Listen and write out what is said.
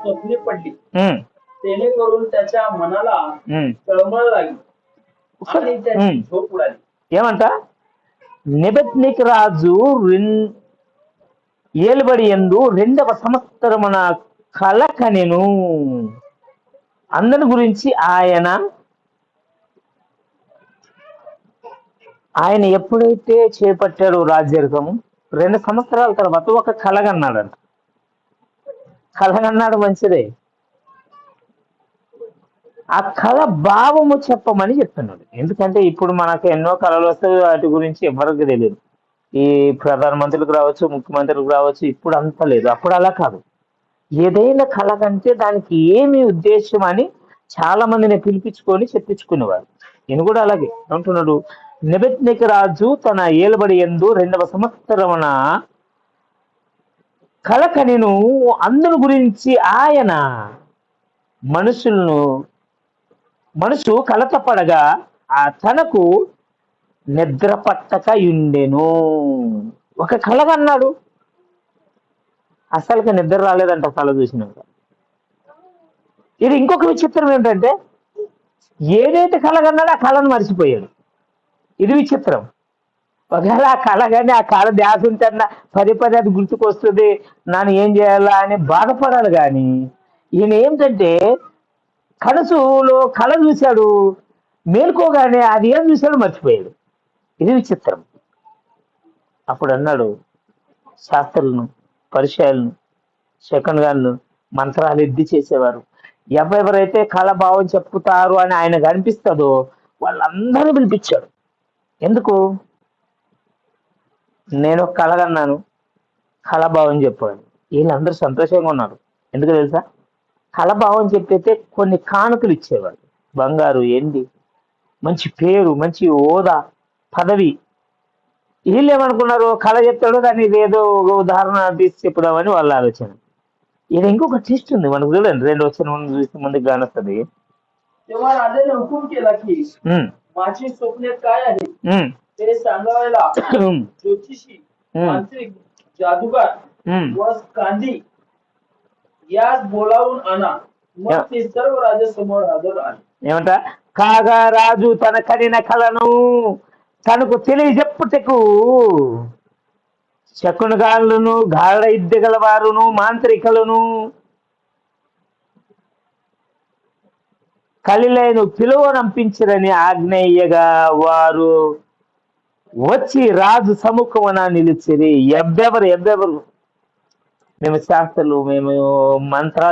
स्वप्ने पडली. जेणेकरून त्याच्या मनाला तळमळ लागली आणि त्याची झोप उडाली. ఏమంట నెబెద్నెక్ రాజు ఏలుబడి యందు 2వ సంవత్సరమున కల కనెను. అందరి గురించి ఆయన ఎప్పుడైతే చేపట్టాడో రాజ్యర్గము 2 సంవత్సరాల తర్వాత ఒక కలగన్నాడంట. కలగన్నాడు మంచిదే. ఆ కళ భావము చెప్పమని చెప్తున్నాడు. ఎందుకంటే ఇప్పుడు మనకు ఎన్నో కళలు వస్తాయి, వాటి గురించి ఎవరికి తెలియదు. ఈ ప్రధానమంత్రులకు రావచ్చు, ముఖ్యమంత్రులకు రావచ్చు, ఇప్పుడు అంత లేదు. అప్పుడు అలా కాదు. ఏదైనా కళ కంటే దానికి ఏమి ఉద్దేశం అని చాలా మందిని పిలిపించుకొని చెప్పించుకునేవారు. ఈయన కూడా అలాగే అంటున్నాడు. నెబెద్నెక్ రాజు తన ఏలుబడి యందు 2వ సంవత్సరమున కల కనెను. అందుని గురించి ఆయన మనసు కలతపడగా తనకు నిద్ర పట్టక ఉండెను. ఒక కలగన్నాడు, అసలుగా నిద్ర రాలేదంట కళ చూసినాక. ఇది ఇంకొక విచిత్రం ఏంటంటే ఏదైతే కలగన్నాడో ఆ కళను మర్చిపోయాడు. ఇది విచిత్రం. ఒకవేళ ఆ కళ కానీ ఆ కళ ధ్యాస ఉంటే పదే పదే అది గుర్తుకొస్తుంది, నన్ను ఏం చేయాలా అని బాధపడాలి. కానీ ఈయన ఏంటంటే కనసులో కళ చూశాడు, మేల్కోగానే అది ఏం చూశాడు మర్చిపోయాడు. ఇది విచిత్రం. అప్పుడు అన్నాడు, శాస్త్రులను, పరిచయాలను, శకునగాళ్ళు, మంత్రాలు ఎద్ది చేసేవారు ఎవరెవరైతే కళభావం చెప్పుతారు అని ఆయనకు అనిపిస్తుందో వాళ్ళందరినీ పిలిపించాడు. ఎందుకు? నేను కలగన్నాను, కళభావం చెప్పాను. వీళ్ళందరూ సంతోషంగా ఉన్నారు. ఎందుకు తెలుసా? కళభావం చెప్పైతే కొన్ని కానుకలు ఇచ్చేవాడు. బంగారు, ఎండి, మంచి పేరు, మంచి హోదా, పదవి. వీళ్ళు ఏమనుకున్నారు? కళ చెప్తాడు, దాన్ని ఏదో ఒక ఉదాహరణ తీసి చెప్పుదామని వాళ్ళ ఆలోచన. ఇది ఇంకొక ట్విస్ట్ ఉంది మనకు. చూడండి, 2 వచ్చిన చూస్తే ముందుకు కానొస్తుంది. तेव्हा राजाने हुकूम केला की माझी स्वप्ने काय आहे ते सांगायला ज्योतिषी, मांत्रिक, जादूगार व कांदी यास बोलावून आणा. मग ते सर्व राजासमोर हजर आले. ఏమంట? కాగా రాజు తన కనిన కళను తనకు తెలియజెప్పుటకు శకునగాళ్ళను, గాఢ విద్య గలవారును, మాంత్రికులను కలిలైన పిలువనంపించరని ఆజ్ఞేయగా వారు వచ్చి రాజు సముఖమున నిలిచిరి. ఎవ్వెవరు మేము శాస్త్రులు, మేము మంత్రాలు